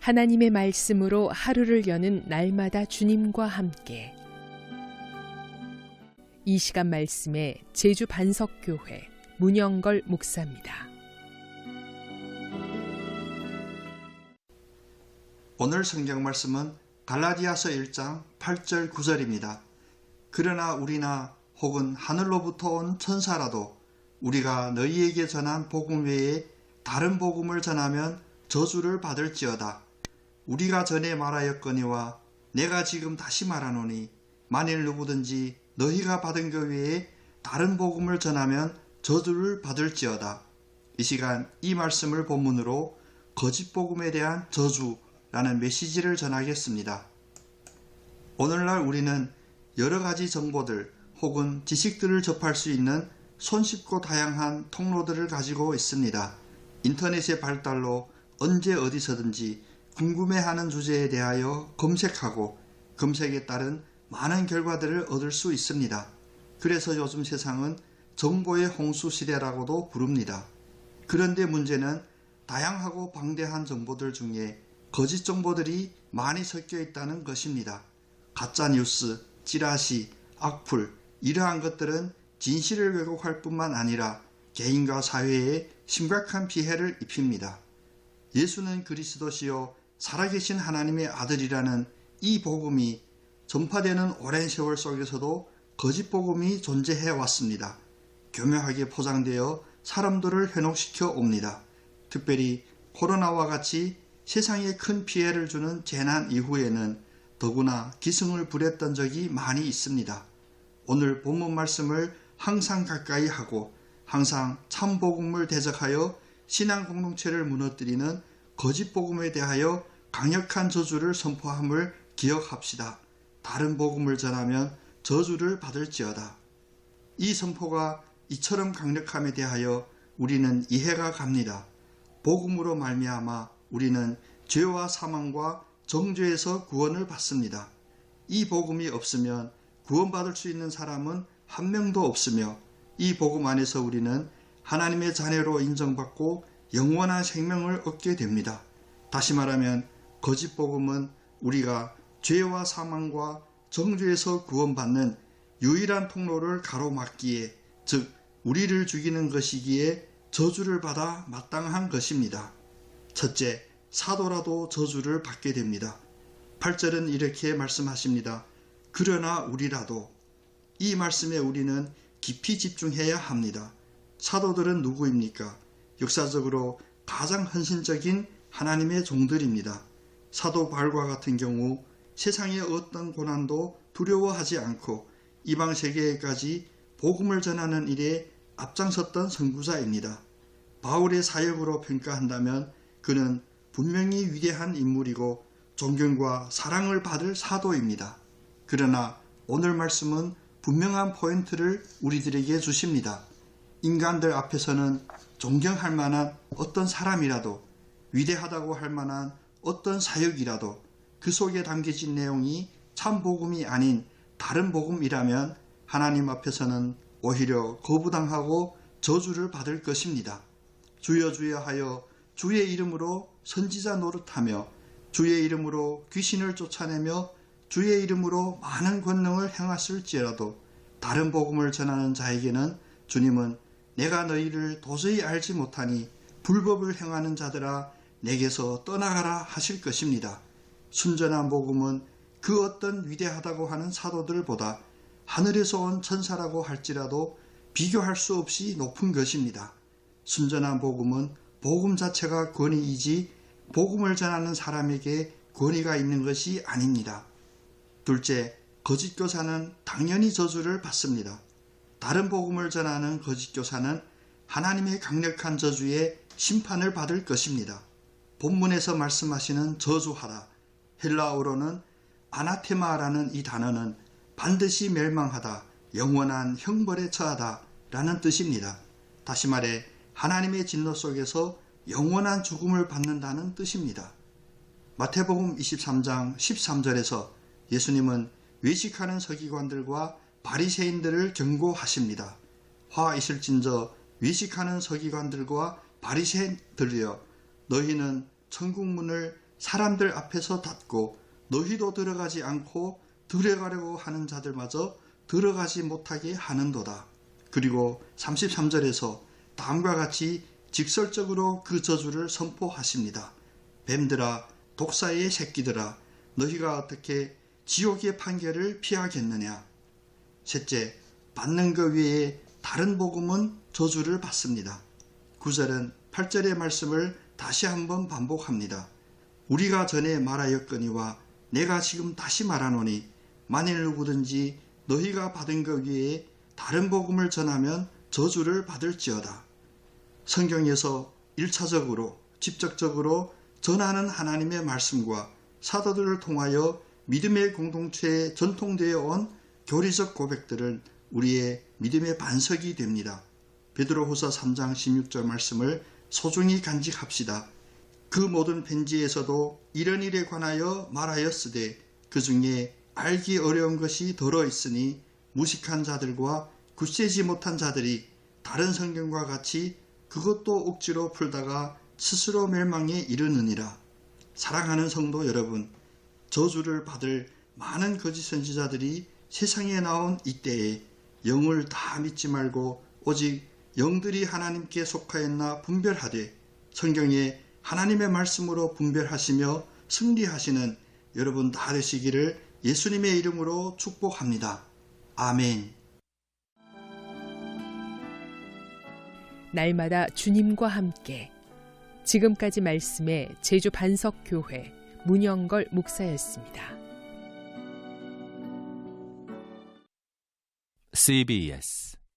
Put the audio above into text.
하나님의 말씀으로 하루를 여는 날마다 주님과 함께. 이 시간 말씀에 제주 반석교회 문영걸 목사입니다. 오늘 성경 말씀은 갈라디아서 1장 8절 9절입니다. 그러나 우리나 혹은 하늘로부터 온 천사라도 우리가 너희에게 전한 복음 외에 다른 복음을 전하면 저주를 받을지어다. 우리가 전에 말하였거니와 내가 지금 다시 말하노니 만일 누구든지 너희가 받은 것 외에 다른 복음을 전하면 저주를 받을지어다. 이 시간 이 말씀을 본문으로 거짓 복음에 대한 저주라는 메시지를 전하겠습니다. 오늘날 우리는 여러 가지 정보들 혹은 지식들을 접할 수 있는 손쉽고 다양한 통로들을 가지고 있습니다. 인터넷의 발달로 언제 어디서든지 궁금해하는 주제에 대하여 검색하고 검색에 따른 많은 결과들을 얻을 수 있습니다. 그래서 요즘 세상은 정보의 홍수 시대라고도 부릅니다. 그런데 문제는 다양하고 방대한 정보들 중에 거짓 정보들이 많이 섞여 있다는 것입니다. 가짜 뉴스, 찌라시, 악플 이러한 것들은 진실을 왜곡할 뿐만 아니라 개인과 사회에 심각한 피해를 입힙니다. 예수는 그리스도시요 살아계신 하나님의 아들이라는 이 복음이 전파되는 오랜 세월 속에서도 거짓 복음이 존재해 왔습니다. 교묘하게 포장되어 사람들을 현혹시켜 옵니다. 특별히 코로나와 같이 세상에 큰 피해를 주는 재난 이후에는 더구나 기승을 부렸던 적이 많이 있습니다. 오늘 본문 말씀을 항상 가까이 하고 항상 참 복음을 대적하여 신앙 공동체를 무너뜨리는 거짓 복음에 대하여 강력한 저주를 선포함을 기억합시다. 다른 복음을 전하면 저주를 받을지어다. 이 선포가 이처럼 강력함에 대하여 우리는 이해가 갑니다. 복음으로 말미암아 우리는 죄와 사망과 정죄에서 구원을 받습니다. 이 복음이 없으면 구원받을 수 있는 사람은 한 명도 없으며 이 복음 안에서 우리는 하나님의 자녀로 인정받고 영원한 생명을 얻게 됩니다. 다시 말하면 거짓 복음은 우리가 죄와 사망과 정죄에서 구원받는 유일한 통로를 가로막기에, 즉 우리를 죽이는 것이기에 저주를 받아 마땅한 것입니다. 첫째, 사도라도 저주를 받게 됩니다. 8절은 이렇게 말씀하십니다. 그러나 우리라도. 이 말씀에 우리는 깊이 집중해야 합니다. 사도들은 누구입니까? 역사적으로 가장 헌신적인 하나님의 종들입니다. 사도 바울과 같은 경우 세상의 어떤 고난도 두려워하지 않고 이방 세계에까지 복음을 전하는 일에 앞장섰던 선구자입니다. 바울의 사역으로 평가한다면 그는 분명히 위대한 인물이고 존경과 사랑을 받을 사도입니다. 그러나 오늘 말씀은 분명한 포인트를 우리들에게 주십니다. 인간들 앞에서는 존경할 만한 어떤 사람이라도, 위대하다고 할 만한 어떤 사역이라도 그 속에 담겨진 내용이 참 복음이 아닌 다른 복음이라면 하나님 앞에서는 오히려 거부당하고 저주를 받을 것입니다. 주여 주여 하여 주의 이름으로 선지자 노릇하며 주의 이름으로 귀신을 쫓아내며 주의 이름으로 많은 권능을 행하실지라도 다른 복음을 전하는 자에게는 주님은 내가 너희를 도저히 알지 못하니 불법을 행하는 자들아 내게서 떠나가라 하실 것입니다. 순전한 복음은 그 어떤 위대하다고 하는 사도들보다 하늘에서 온 천사라고 할지라도 비교할 수 없이 높은 것입니다. 순전한 복음은 복음 자체가 권위이지 복음을 전하는 사람에게 권위가 있는 것이 아닙니다. 둘째, 거짓 교사는 당연히 저주를 받습니다. 다른 복음을 전하는 거짓 교사는 하나님의 강력한 저주에 심판을 받을 것입니다. 본문에서 말씀하시는 저주하다, 헬라어로는 아나테마라는 이 단어는 반드시 멸망하다, 영원한 형벌에 처하다 라는 뜻입니다. 다시 말해 하나님의 진노 속에서 영원한 죽음을 받는다는 뜻입니다. 마태복음 23장 13절에서 예수님은 외식하는 서기관들과 바리새인들을 경고하십니다. 화 있을진저 외식하는 서기관들과 바리새인들이여, 너희는 천국문을 사람들 앞에서 닫고 너희도 들어가지 않고 들어가려고 하는 자들마저 들어가지 못하게 하는도다. 그리고 33절에서 다음과 같이 직설적으로 그 저주를 선포하십니다. 뱀들아, 독사의 새끼들아, 너희가 어떻게 지옥의 판결을 피하겠느냐. 셋째, 받는 것 외에 다른 복음은 저주를 받습니다. 9절은 8절의 말씀을 다시 한번 반복합니다. 우리가 전에 말하였거니와 내가 지금 다시 말하노니 만일 누구든지 너희가 받은 것 외에 다른 복음을 전하면 저주를 받을지어다. 성경에서 1차적으로 직접적으로 전하는 하나님의 말씀과 사도들을 통하여 믿음의 공동체에 전통되어 온 교리적 고백들은 우리의 믿음의 반석이 됩니다. 베드로후서 3장 16절 말씀을 소중히 간직합시다. 그 모든 편지에서도 이런 일에 관하여 말하였으되 그 중에 알기 어려운 것이 더러 있으니 무식한 자들과 굳세지 못한 자들이 다른 성경과 같이 그것도 억지로 풀다가 스스로 멸망에 이르느니라. 사랑하는 성도 여러분, 저주를 받을 많은 거짓 선지자들이 세상에 나온 이때에 영을 다 믿지 말고 오직 영들이 하나님께 속하였나 분별하되 성경에 하나님의 말씀으로 분별하시며 승리하시는 여러분 다 되시기를 예수님의 이름으로 축복합니다. 아멘. 날마다 주님과 함께. 지금까지 말씀의 제주 반석교회 문영걸 목사였습니다. CBS